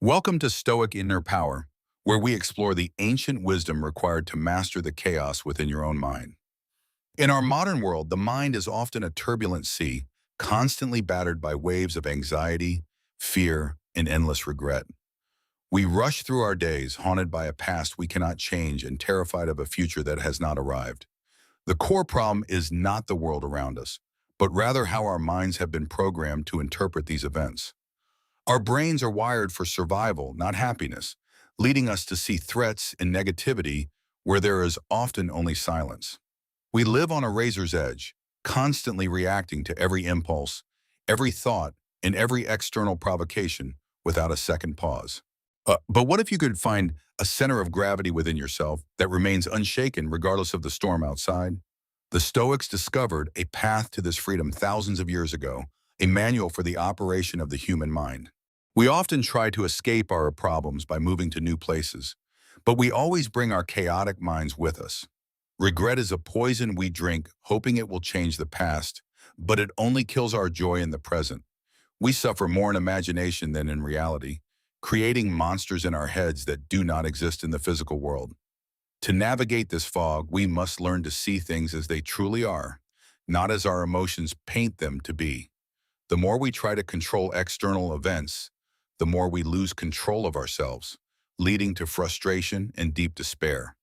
Welcome to Stoic Inner Power, where we explore the ancient wisdom required to master the chaos within your own mind. In our modern world, the mind is often a turbulent sea, constantly battered by waves of anxiety, fear, and endless regret. We rush through our days, haunted by a past we cannot change and terrified of a future that has not arrived. The core problem is not the world around us, but rather how our minds have been programmed to interpret these events. Our brains are wired for survival, not happiness, leading us to see threats and negativity where there is often only silence. We live on a razor's edge, constantly reacting to every impulse, every thought, and every external provocation without a second pause. But what if you could find a center of gravity within yourself that remains unshaken regardless of the storm outside? The Stoics discovered a path to this freedom thousands of years ago, a manual for the operation of the human mind. We often try to escape our problems by moving to new places, but we always bring our chaotic minds with us. Regret is a poison we drink, hoping it will change the past, but it only kills our joy in the present. We suffer more in imagination than in reality, creating monsters in our heads that do not exist in the physical world. To navigate this fog, we must learn to see things as they truly are, not as our emotions paint them to be. The more we try to control external events, the more we lose control of ourselves, leading to frustration and deep despair.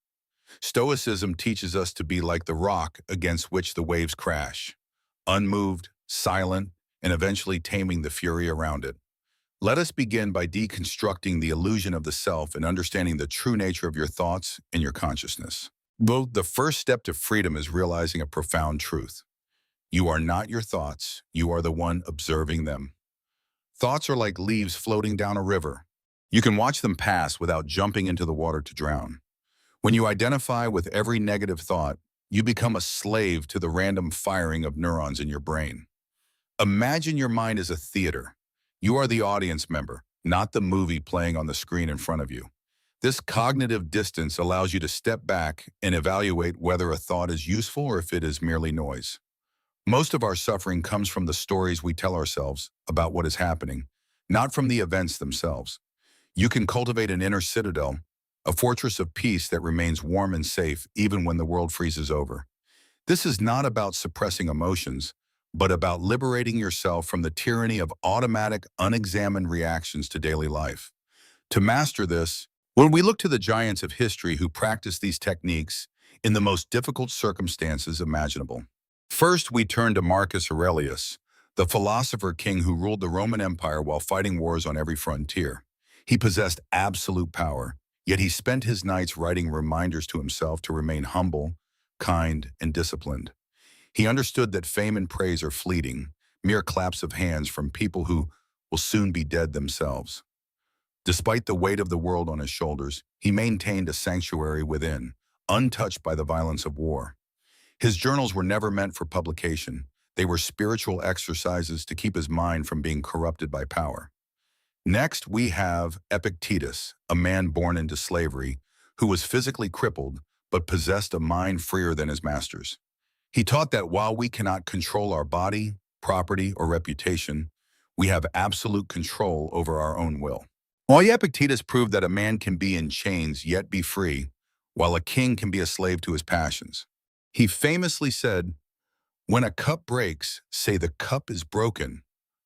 Stoicism teaches us to be like the rock against which the waves crash, unmoved, silent, and eventually taming the fury around it. Let us begin by deconstructing the illusion of the self and understanding the true nature of your thoughts and your consciousness. Though the first step to freedom is realizing a profound truth. You are not your thoughts, you are the one observing them. Thoughts are like leaves floating down a river. You can watch them pass without jumping into the water to drown. When you identify with every negative thought, you become a slave to the random firing of neurons in your brain. Imagine your mind as a theater. You are the audience member, not the movie playing on the screen in front of you. This cognitive distance allows you to step back and evaluate whether a thought is useful or if it is merely noise. Most of our suffering comes from the stories we tell ourselves about what is happening, not from the events themselves. You can cultivate an inner citadel, a fortress of peace that remains warm and safe even when the world freezes over. This is not about suppressing emotions, but about liberating yourself from the tyranny of automatic, unexamined reactions to daily life. To master this, when we look to the giants of history who practiced these techniques in the most difficult circumstances imaginable. First, we turn to Marcus Aurelius, the philosopher king who ruled the Roman Empire while fighting wars on every frontier. He possessed absolute power, yet he spent his nights writing reminders to himself to remain humble, kind, and disciplined. He understood that fame and praise are fleeting, mere claps of hands from people who will soon be dead themselves. Despite the weight of the world on his shoulders, he maintained a sanctuary within, untouched by the violence of war. His journals were never meant for publication. They were spiritual exercises to keep his mind from being corrupted by power. Next, we have Epictetus, a man born into slavery, who was physically crippled but possessed a mind freer than his masters. He taught that while we cannot control our body, property, or reputation, we have absolute control over our own will. While Epictetus proved that a man can be in chains yet be free, while a king can be a slave to his passions. He famously said, "When a cup breaks, say the cup is broken,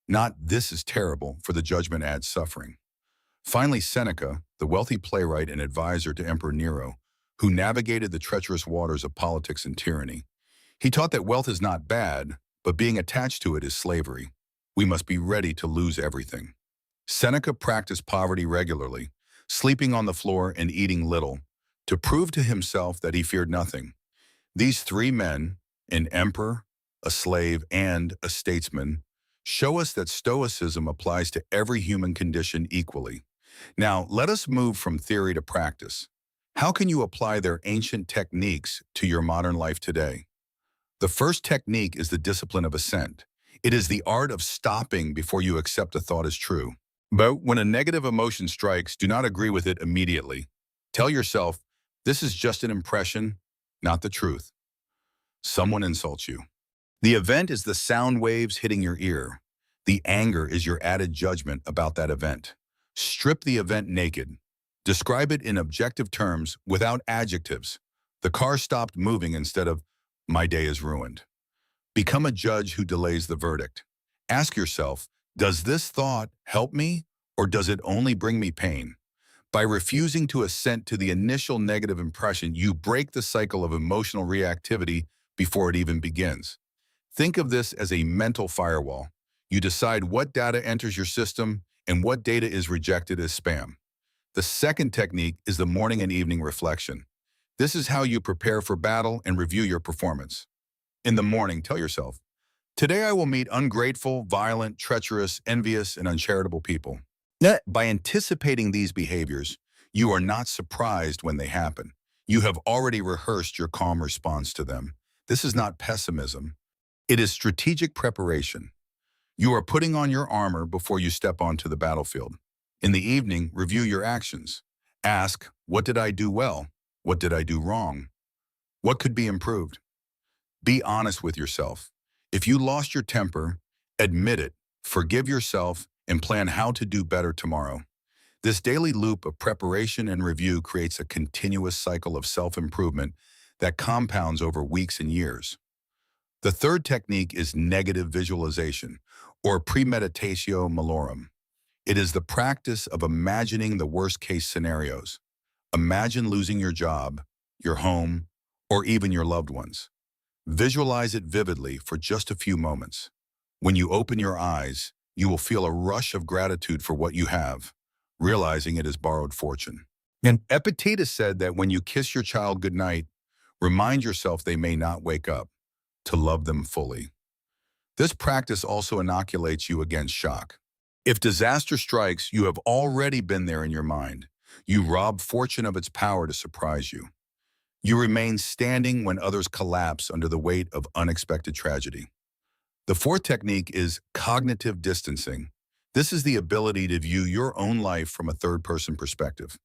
not this is terrible, for the judgment adds suffering." Finally, Seneca, the wealthy playwright and advisor to Emperor Nero, who navigated the treacherous waters of politics and tyranny. He taught that wealth is not bad, but being attached to it is slavery. We must be ready to lose everything. Seneca practiced poverty regularly, sleeping on the floor and eating little, to prove to himself that he feared nothing. These three men, an emperor, a slave, and a statesman, show us that Stoicism applies to every human condition equally. Now, let us move from theory to practice. How can you apply their ancient techniques to your modern life today? The first technique is the discipline of assent. It is the art of stopping before you accept a thought as true. But when a negative emotion strikes, do not agree with it immediately. Tell yourself, this is just an impression, not the truth. Someone insults you. The event is the sound waves hitting your ear. The anger is your added judgment about that event. Strip the event naked. Describe it in objective terms without adjectives. The car stopped moving instead of, my day is ruined. Become a judge who delays the verdict. Ask yourself, does this thought help me or does it only bring me pain? By refusing to assent to the initial negative impression, you break the cycle of emotional reactivity before it even begins. Think of this as a mental firewall. You decide what data enters your system and what data is rejected as spam. The second technique is the morning and evening reflection. This is how you prepare for battle and review your performance. In the morning, tell yourself, today I will meet ungrateful, violent, treacherous, envious, and uncharitable people. By anticipating these behaviors, you are not surprised when they happen. You have already rehearsed your calm response to them. This is not pessimism. It is strategic preparation. You are putting on your armor before you step onto the battlefield. In the evening, review your actions. Ask, what did I do well? What did I do wrong? What could be improved? Be honest with yourself. If you lost your temper, admit it, forgive yourself, and plan how to do better tomorrow. This daily loop of preparation and review creates a continuous cycle of self-improvement that compounds over weeks and years. The third technique is negative visualization, or premeditatio malorum. It is the practice of imagining the worst-case scenarios. Imagine losing your job, your home, or even your loved ones. Visualize it vividly for just a few moments. When you open your eyes, you will feel a rush of gratitude for what you have, realizing it is borrowed fortune. And Epictetus said that when you kiss your child goodnight, remind yourself they may not wake up, to love them fully. This practice also inoculates you against shock. If disaster strikes, you have already been there in your mind. You rob fortune of its power to surprise you. You remain standing when others collapse under the weight of unexpected tragedy. The fourth technique is cognitive distancing. This is the ability to view your own life from a third-person perspective.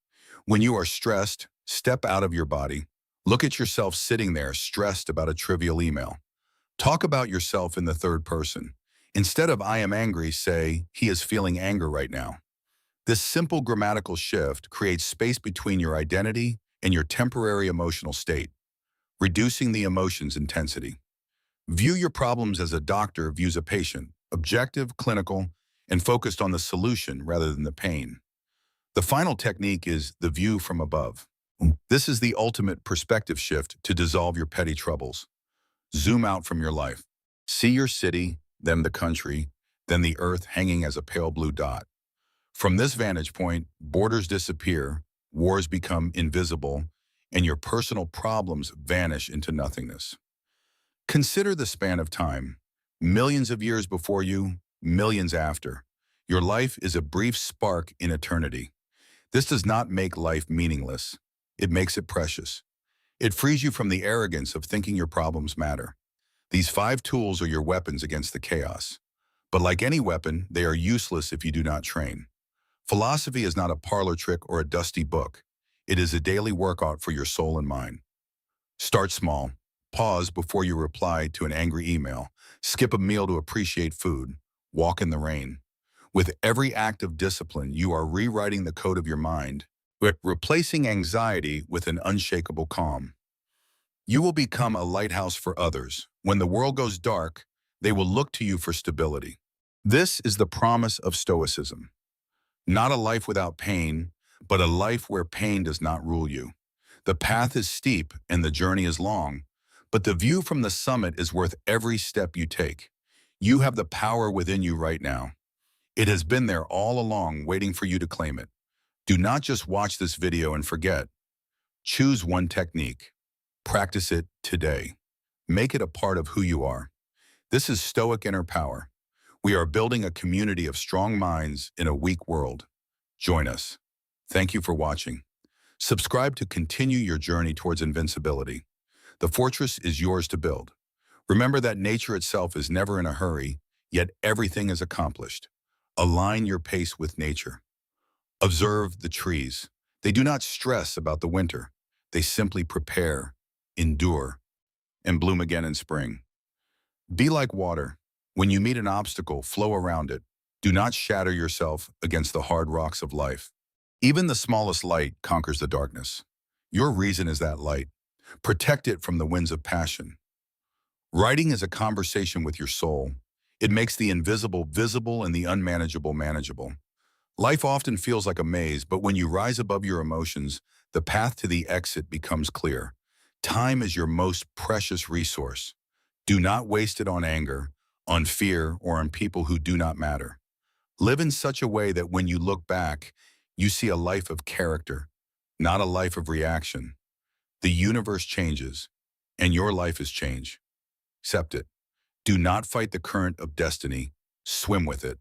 When you are stressed, step out of your body. Look at yourself sitting there stressed about a trivial email. Talk about yourself in the third person. Instead of I am angry, say he is feeling anger right now. This simple grammatical shift creates space between your identity and your temporary emotional state, reducing the emotion's intensity. View your problems as a doctor views a patient, objective, clinical, and focused on the solution rather than the pain. The final technique is the view from above. This is the ultimate perspective shift to dissolve your petty troubles. Zoom out from your life. See your city, then the country, then the earth hanging as a pale blue dot. From this vantage point, borders disappear, wars become invisible, and your personal problems vanish into nothingness. Consider the span of time. Millions of years before you, millions after. Your life is a brief spark in eternity. This does not make life meaningless. It makes it precious. It frees you from the arrogance of thinking your problems matter. These 5 tools are your weapons against the chaos. But like any weapon, they are useless if you do not train. Philosophy is not a parlor trick or a dusty book. It is a daily workout for your soul and mind. Start small. Pause before you reply to an angry email. Skip a meal to appreciate food. Walk in the rain. With every act of discipline, you are rewriting the code of your mind, replacing anxiety with an unshakable calm. You will become a lighthouse for others. When the world goes dark, they will look to you for stability. This is the promise of Stoicism. Not a life without pain, but a life where pain does not rule you. The path is steep and the journey is long, but the view from the summit is worth every step you take. You have the power within you right now. It has been there all along, waiting for you to claim it. Do not just watch this video and forget. Choose one technique. Practice it today. Make it a part of who you are. This is Stoic Inner Power. We are building a community of strong minds in a weak world. Join us. Thank you for watching. Subscribe to continue your journey towards invincibility. The fortress is yours to build. Remember that nature itself is never in a hurry, yet everything is accomplished. Align your pace with nature. Observe the trees. They do not stress about the winter. They simply prepare, endure, and bloom again in spring. Be like water. When you meet an obstacle, flow around it. Do not shatter yourself against the hard rocks of life. Even the smallest light conquers the darkness. Your reason is that light. Protect it from the winds of passion. Writing is a conversation with your soul. It makes the invisible visible and the unmanageable manageable. Life often feels like a maze, but when you rise above your emotions, the path to the exit becomes clear. Time is your most precious resource. Do not waste it on anger, on fear, or on people who do not matter. Live in such a way that when you look back, you see a life of character, not a life of reaction. The universe changes, and your life is change. Accept it. Do not fight the current of destiny. Swim with it.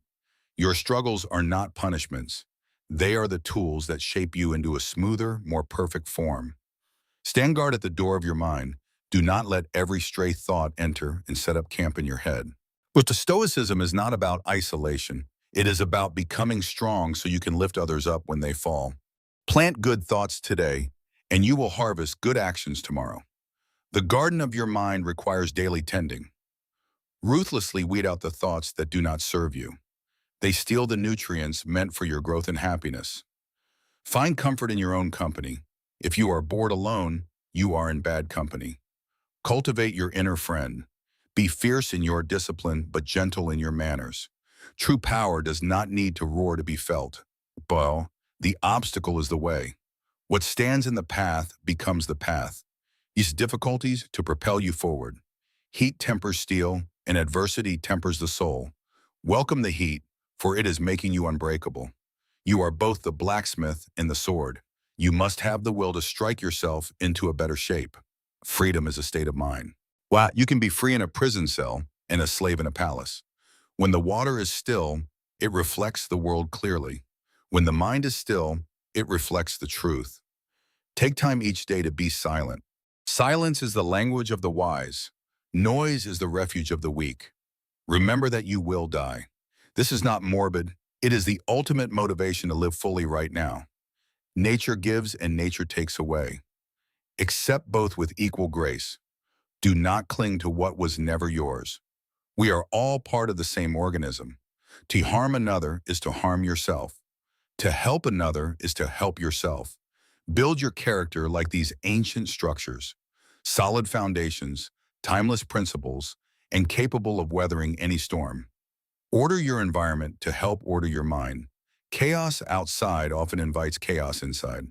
Your struggles are not punishments. They are the tools that shape you into a smoother, more perfect form. Stand guard at the door of your mind. Do not let every stray thought enter and set up camp in your head. But the Stoicism is not about isolation. It is about becoming strong so you can lift others up when they fall. Plant good thoughts today, and you will harvest good actions tomorrow. The garden of your mind requires daily tending. Ruthlessly weed out the thoughts that do not serve you. They steal the nutrients meant for your growth and happiness. Find comfort in your own company. If you are bored alone, you are in bad company. Cultivate your inner friend. Be fierce in your discipline, but gentle in your manners. True power does not need to roar to be felt. Well, the obstacle is the way. What stands in the path becomes the path. Use difficulties to propel you forward. Heat tempers steel, and adversity tempers the soul. Welcome the heat, for it is making you unbreakable. You are both the blacksmith and the sword. You must have the will to strike yourself into a better shape. Freedom is a state of mind. Wow, you can be free in a prison cell and a slave in a palace. When the water is still, it reflects the world clearly. When the mind is still, it reflects the truth. Take time each day to be silent. Silence is the language of the wise. Noise is the refuge of the weak. Remember that you will die. This is not morbid. It is the ultimate motivation to live fully right now. Nature gives and nature takes away. Accept both with equal grace. Do not cling to what was never yours. We are all part of the same organism. To harm another is to harm yourself. To help another is to help yourself. Build your character like these ancient structures. Solid foundations, timeless principles, and capable of weathering any storm. Order your environment to help order your mind. Chaos outside often invites chaos inside.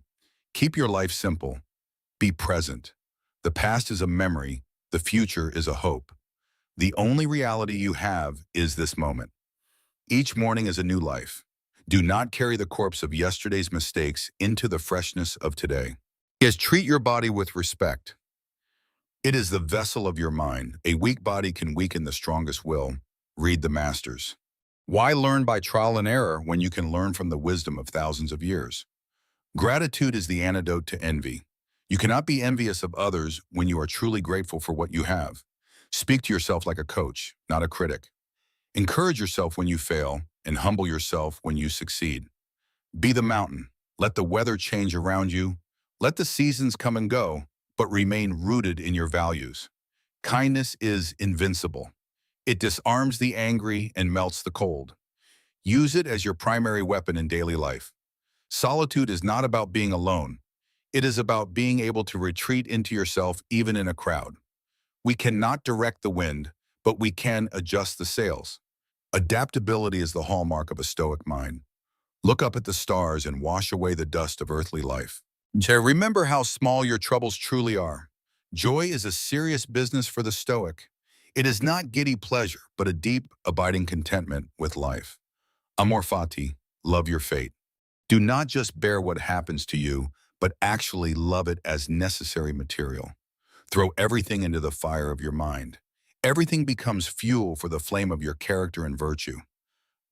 Keep your life simple. Be present. The past is a memory. The future is a hope. The only reality you have is this moment. Each morning is a new life. Do not carry the corpse of yesterday's mistakes into the freshness of today. Yes, treat your body with respect. It is the vessel of your mind. A weak body can weaken the strongest will. Read the masters. Why learn by trial and error when you can learn from the wisdom of thousands of years? Gratitude is the antidote to envy. You cannot be envious of others when you are truly grateful for what you have. Speak to yourself like a coach, not a critic. Encourage yourself when you fail and humble yourself when you succeed. Be the mountain. Let the weather change around you. Let the seasons come and go, but remain rooted in your values. Kindness is invincible. It disarms the angry and melts the cold. Use it as your primary weapon in daily life. Solitude is not about being alone. It is about being able to retreat into yourself even in a crowd. We cannot direct the wind, but we can adjust the sails. Adaptability is the hallmark of a Stoic mind. Look up at the stars and wash away the dust of earthly life. Remember how small your troubles truly are. Joy is a serious business for the Stoic. It is not giddy pleasure, but a deep, abiding contentment with life. Amor fati, love your fate. Do not just bear what happens to you, but actually love it as necessary material. Throw everything into the fire of your mind. Everything becomes fuel for the flame of your character and virtue.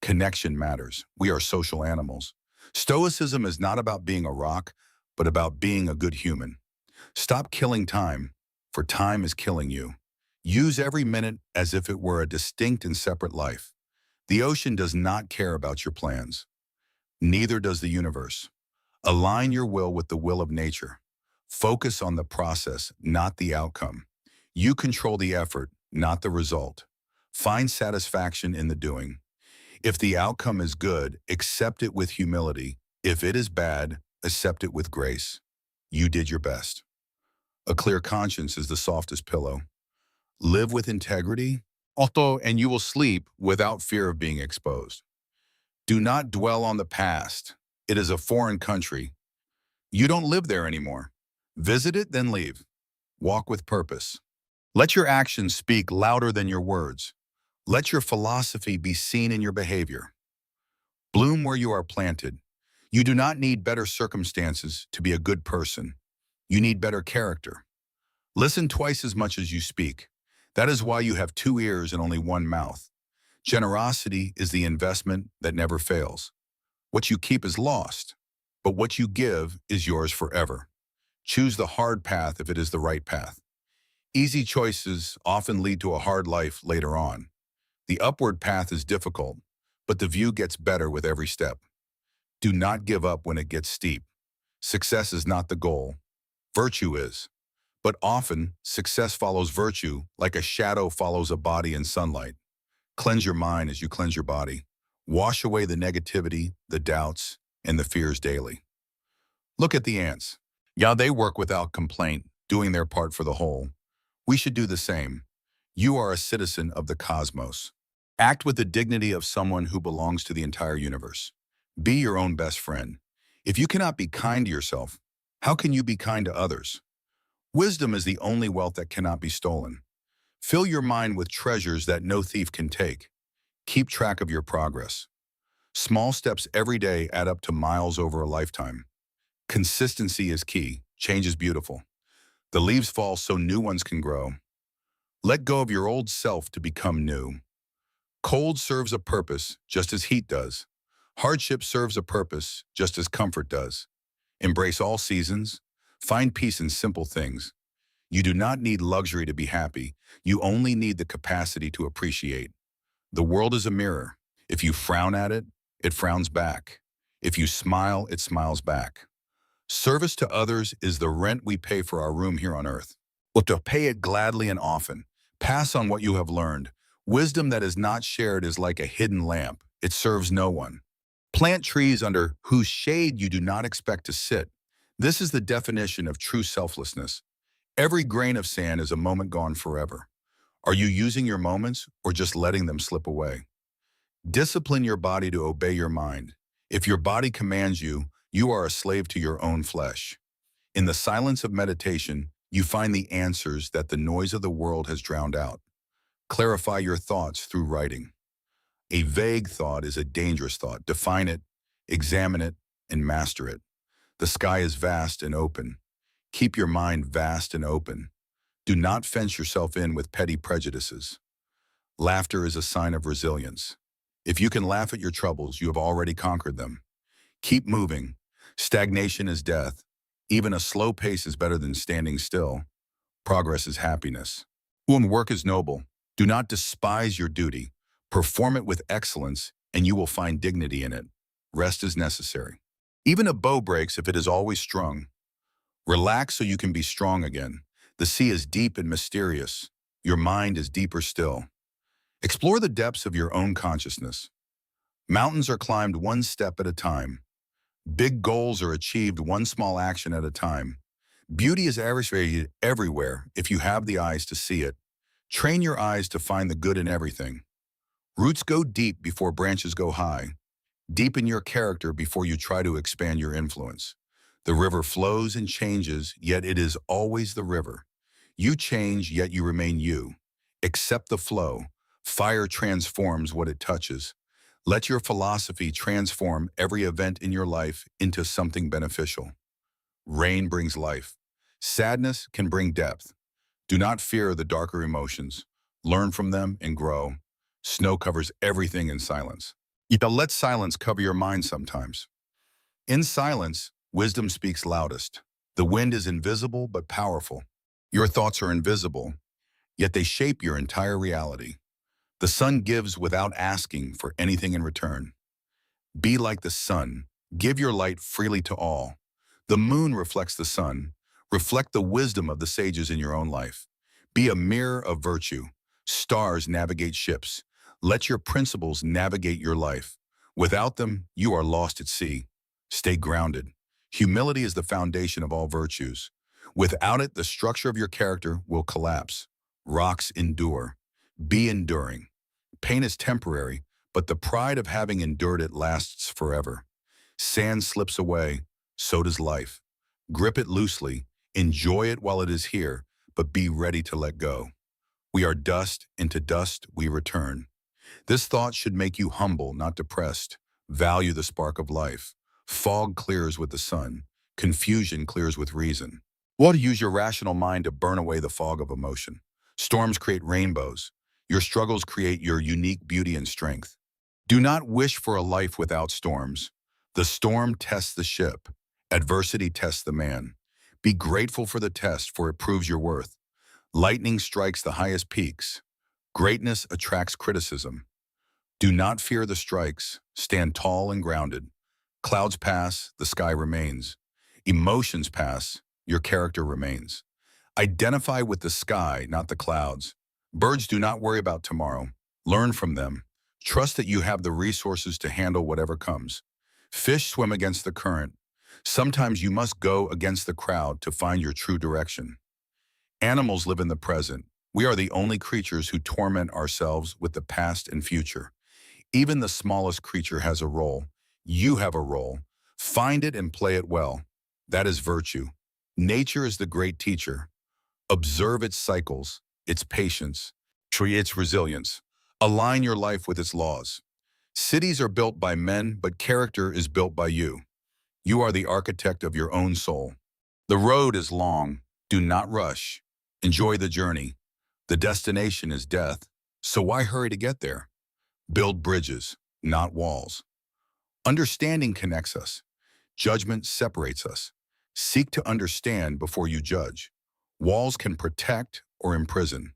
Connection matters. We are social animals. Stoicism is not about being a rock, but about being a good human. Stop killing time, for time is killing you. Use every minute as if it were a distinct and separate life. The ocean does not care about your plans. Neither does the universe. Align your will with the will of nature. Focus on the process, not the outcome. You control the effort, not the result. Find satisfaction in the doing. If the outcome is good, accept it with humility. If it is bad, accept it with grace. You did your best. A clear conscience is the softest pillow. Live with integrity, although, and you will sleep without fear of being exposed. Do not dwell on the past. It is a foreign country. You don't live there anymore. Visit it, then leave. Walk with purpose. Let your actions speak louder than your words. Let your philosophy be seen in your behavior. Bloom where you are planted. You do not need better circumstances to be a good person. You need better character. Listen twice as much as you speak. That is why you have 2 ears and only 1 mouth. Generosity is the investment that never fails. What you keep is lost, but what you give is yours forever. Choose the hard path if it is the right path. Easy choices often lead to a hard life later on. The upward path is difficult, but the view gets better with every step. Do not give up when it gets steep. Success is not the goal. Virtue is. But often, success follows virtue like a shadow follows a body in sunlight. Cleanse your mind as you cleanse your body. Wash away the negativity, the doubts, and the fears daily. Look at the ants. Yeah, they work without complaint, doing their part for the whole. We should do the same. You are a citizen of the cosmos. Act with the dignity of someone who belongs to the entire universe. Be your own best friend. If you cannot be kind to yourself, how can you be kind to others? Wisdom is the only wealth that cannot be stolen. Fill your mind with treasures that no thief can take. Keep track of your progress. Small steps every day add up to miles over a lifetime. Consistency is key. Change is beautiful. The leaves fall so new ones can grow. Let go of your old self to become new. Cold serves a purpose just as heat does. Hardship serves a purpose just as comfort does. Embrace all seasons. Find peace in simple things. You do not need luxury to be happy. You only need the capacity to appreciate. The world is a mirror. If you frown at it, it frowns back. If you smile, it smiles back. Service to others is the rent we pay for our room here on earth. But to pay it gladly and often. Pass on what you have learned. Wisdom that is not shared is like a hidden lamp. It serves no one. Plant trees under whose shade you do not expect to sit. This is the definition of true selflessness. Every grain of sand is a moment gone forever. Are you using your moments or just letting them slip away? Discipline your body to obey your mind. If your body commands you, you are a slave to your own flesh. In the silence of meditation, you find the answers that the noise of the world has drowned out. Clarify your thoughts through writing. A vague thought is a dangerous thought. Define it, examine it, and master it. The sky is vast and open. Keep your mind vast and open. Do not fence yourself in with petty prejudices. Laughter is a sign of resilience. If you can laugh at your troubles, you have already conquered them. Keep moving. Stagnation is death. Even a slow pace is better than standing still. Progress is happiness. When work is noble, do not despise your duty. Perform it with excellence, and you will find dignity in it. Rest is necessary. Even a bow breaks if it is always strung. Relax so you can be strong again. The sea is deep and mysterious. Your mind is deeper still. Explore the depths of your own consciousness. Mountains are climbed one step at a time. Big goals are achieved one small action at a time. Beauty is everywhere if you have the eyes to see it. Train your eyes to find the good in everything. Roots go deep before branches go high. Deepen your character before you try to expand your influence. The river flows and changes, yet it is always the river. You change, yet you remain you. Accept the flow. Fire transforms what it touches. Let your philosophy transform every event in your life into something beneficial. Rain brings life. Sadness can bring depth. Do not fear the darker emotions. Learn from them and grow. Snow covers everything in silence. Let silence cover your mind sometimes. In silence, wisdom speaks loudest. The wind is invisible but powerful. Your thoughts are invisible, yet they shape your entire reality. The sun gives without asking for anything in return. Be like the sun. Give your light freely to all. The moon reflects the sun. Reflect the wisdom of the sages in your own life. Be a mirror of virtue. Stars navigate ships. Let your principles navigate your life. Without them, you are lost at sea. Stay grounded. Humility is the foundation of all virtues. Without it, the structure of your character will collapse. Rocks endure. Be enduring. Pain is temporary, but the pride of having endured it lasts forever. Sand slips away, so does life. Grip it loosely, enjoy it while it is here, but be ready to let go. We are dust, and to dust we return. This thought should make you humble, not depressed. Value the spark of life. Fog clears with the sun. Confusion clears with reason. What use your rational mind to burn away the fog of emotion? Storms create rainbows. Your struggles create your unique beauty and strength. Do not wish for a life without storms. The storm tests the ship. Adversity tests the man. Be grateful for the test, for it proves your worth. Lightning strikes the highest peaks. Greatness attracts criticism. Do not fear the strikes. Stand tall and grounded. Clouds pass, the sky remains. Emotions pass, your character remains. Identify with the sky, not the clouds. Birds do not worry about tomorrow. Learn from them. Trust that you have the resources to handle whatever comes. Fish swim against the current. Sometimes you must go against the crowd to find your true direction. Animals live in the present. We are the only creatures who torment ourselves with the past and future. Even the smallest creature has a role. You have a role. Find it and play it well. That is virtue. Nature is the great teacher. Observe its cycles, its patience, its resilience. Align your life with its laws. Cities are built by men, but character is built by you. You are the architect of your own soul. The road is long. Do not rush. Enjoy the journey. The destination is death, so why hurry to get there? Build bridges, not walls. Understanding connects us. Judgment separates us. Seek to understand before you judge. Walls can protect or imprison.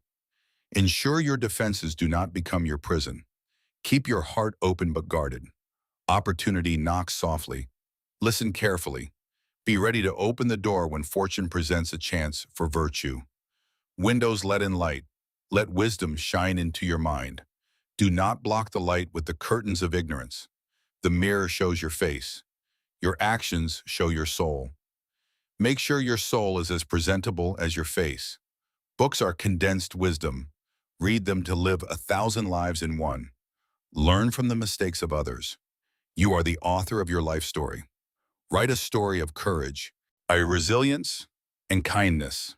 Ensure your defenses do not become your prison. Keep your heart open but guarded. Opportunity knocks softly. Listen carefully. Be ready to open the door when fortune presents a chance for virtue. Windows let in light. Let wisdom shine into your mind. Do not block the light with the curtains of ignorance. The mirror shows your face. Your actions show your soul. Make sure your soul is as presentable as your face. Books are condensed wisdom. Read them to live 1,000 lives in one. Learn from the mistakes of others. You are the author of your life story. Write a story of courage, resilience, and kindness.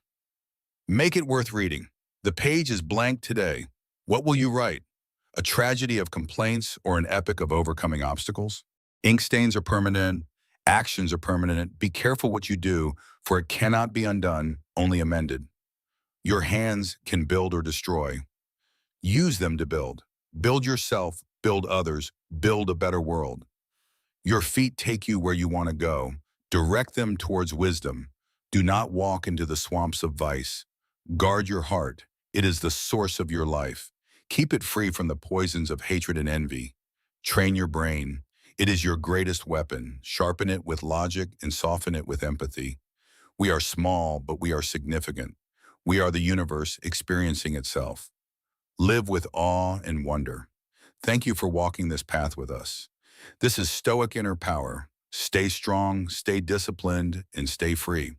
Make it worth reading. The page is blank today. What will you write? A tragedy of complaints or an epic of overcoming obstacles? Ink stains are permanent. Actions are permanent. Be careful what you do, for it cannot be undone, only amended. Your hands can build or destroy. Use them to build. Build yourself, build others, build a better world. Your feet take you where you want to go. Direct them towards wisdom. Do not walk into the swamps of vice. Guard your heart. It is the source of your life. Keep it free from the poisons of hatred and envy. Train your brain. It is your greatest weapon. Sharpen it with logic and soften it with empathy. We are small, but we are significant. We are the universe experiencing itself. Live with awe and wonder. Thank you for walking this path with us. This is Stoic Inner Power. Stay strong, stay disciplined, and stay free.